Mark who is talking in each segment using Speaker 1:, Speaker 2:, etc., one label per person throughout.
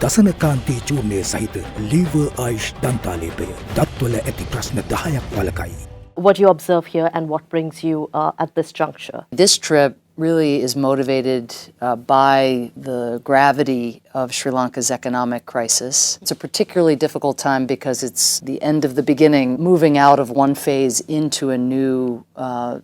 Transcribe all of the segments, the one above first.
Speaker 1: දසනකාන්තී චූර්ණය සහිත ලීවර් ආයිෂ් දන්තාලේපය දත්වල ඇති ප්‍රශ්න 10ක් වලකයි.
Speaker 2: What do you observe here and what brings you at this juncture?
Speaker 3: This trip really is motivated by the gravity of Sri Lanka's economic crisis. It's a particularly difficult time because it's the end of the beginning, moving out of one phase into a new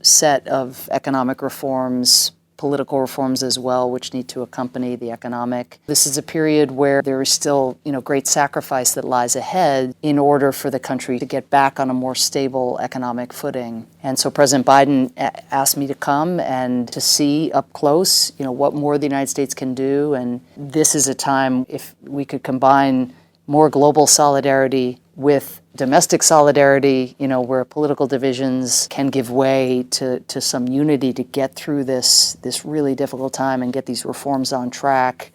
Speaker 3: set of economic reforms, political reforms as well, which need to accompany the economic. This is a period where there is still, great sacrifice that lies ahead in order for the country to get back on a more stable economic footing. And so President Biden asked me to come and to see up close, what more the United States can do. And this is a time if we could combine more global solidarity with domestic solidarity, where political divisions can give way to some unity to get through this really difficult time and get these reforms on track,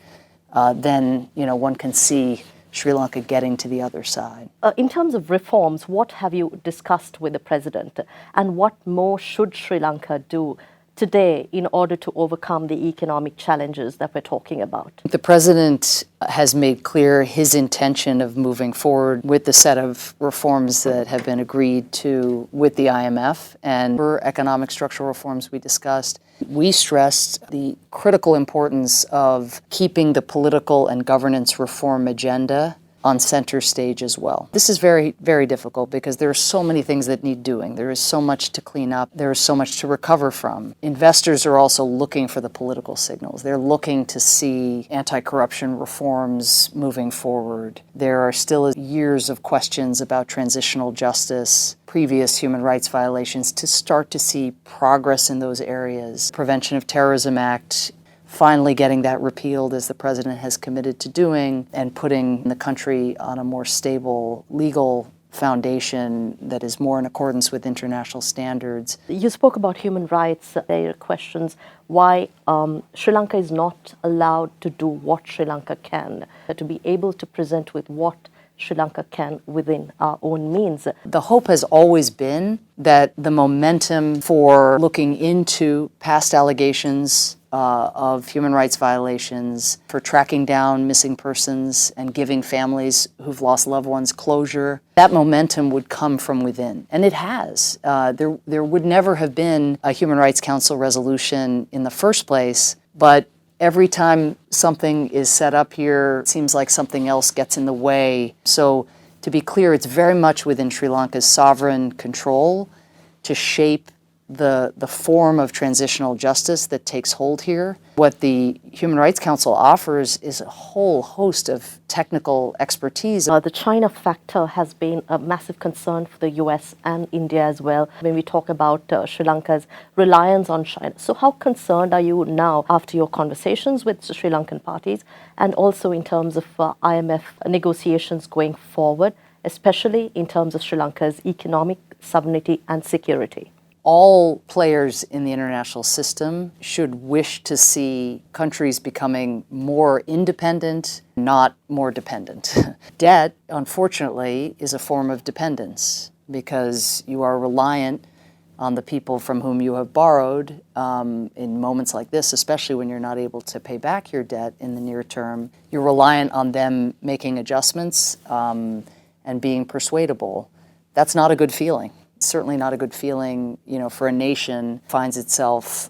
Speaker 3: then, one can see Sri Lanka getting to the other side.
Speaker 2: In terms of reforms, what have you discussed with the president and what more should Sri Lanka do today in order to overcome the economic challenges that we're talking about?
Speaker 3: The president has made clear his intention of moving forward with the set of reforms that have been agreed to with the IMF and for economic structural reforms we discussed. We stressed the critical importance of keeping the political and governance reform agenda on center stage as well. This is very, very difficult because there are so many things that need doing. There is so much to clean up. There is so much to recover from. Investors are also looking for the political signals. They're looking to see anti-corruption reforms moving forward. There are still years of questions about transitional justice, previous human rights violations, to start to see progress in those areas. Prevention of Terrorism Act, finally getting that repealed as the president has committed to doing, and putting the country on a more stable legal foundation that is more in accordance with international standards.
Speaker 2: You spoke about human rights. There are questions why Sri Lanka is not allowed to do what Sri Lanka can, to be able to present with what Sri Lanka can within our own means.
Speaker 3: The hope has always been that the momentum for looking into past allegations of human rights violations, for tracking down missing persons and giving families who've lost loved ones closure, that momentum would come from within. And it has. There would never have been a Human Rights Council resolution in the first place, but every time something is set up here, it seems like something else gets in the way. So to be clear, it's very much within Sri Lanka's sovereign control to shape the form of transitional justice that takes hold here. What the Human Rights Council offers is a whole host of technical expertise.
Speaker 2: The China factor has been a massive concern for the US and India as well when we talk about Sri Lanka's reliance on China. So how concerned are you now after your conversations with the Sri Lankan parties and also in terms of IMF negotiations going forward, especially in terms of Sri Lanka's economic sovereignty and security?
Speaker 3: All players in the international system should wish to see countries becoming more independent, not more dependent. Debt, unfortunately, is a form of dependence because you are reliant on the people from whom you have borrowed in moments like this, especially when you're not able to pay back your debt in the near term. You're reliant on them making adjustments and being persuadable. That's not a good feeling. Certainly not a good feeling, for a nation finds itself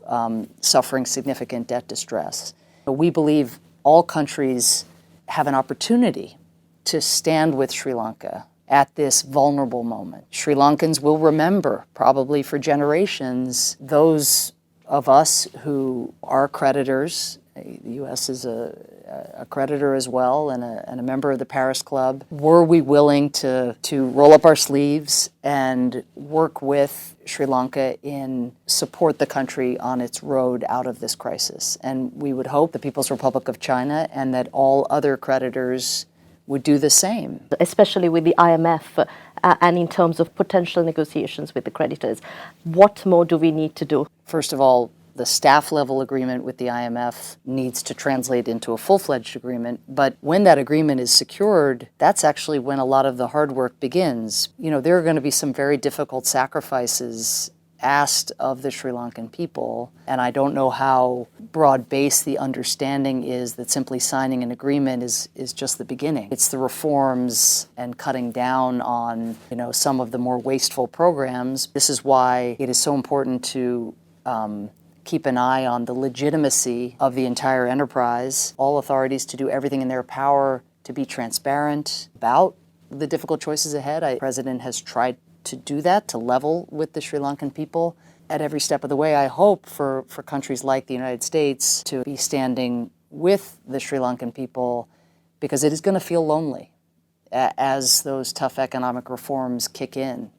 Speaker 3: suffering significant debt distress. We believe all countries have an opportunity to stand with Sri Lanka at this vulnerable moment. Sri Lankans will remember, probably for generations, those of us who are creditors. The U.S. is a creditor as well and a member of the Paris Club. Were we willing to roll up our sleeves and work with Sri Lanka in support the country on its road out of this crisis? And we would hope the People's Republic of China and that all other creditors would do the same.
Speaker 2: Especially with the IMF and in terms of potential negotiations with the creditors. What more do we need to do?
Speaker 3: First of all, the staff level agreement with the IMF needs to translate into a full-fledged agreement. But when that agreement is secured, that's actually when a lot of the hard work begins. There are going to be some very difficult sacrifices asked of the Sri Lankan people, and I don't know how broad-based the understanding is that simply signing an agreement is just the beginning. It's the reforms and cutting down on, some of the more wasteful programs. This is why it is so important to keep an eye on the legitimacy of the entire enterprise. All authorities to do everything in their power to be transparent about the difficult choices ahead. The President has tried to do that, to level with the Sri Lankan people at every step of the way. I hope for countries like the United States to be standing with the Sri Lankan people, because it is going to feel lonely as those tough economic reforms kick in.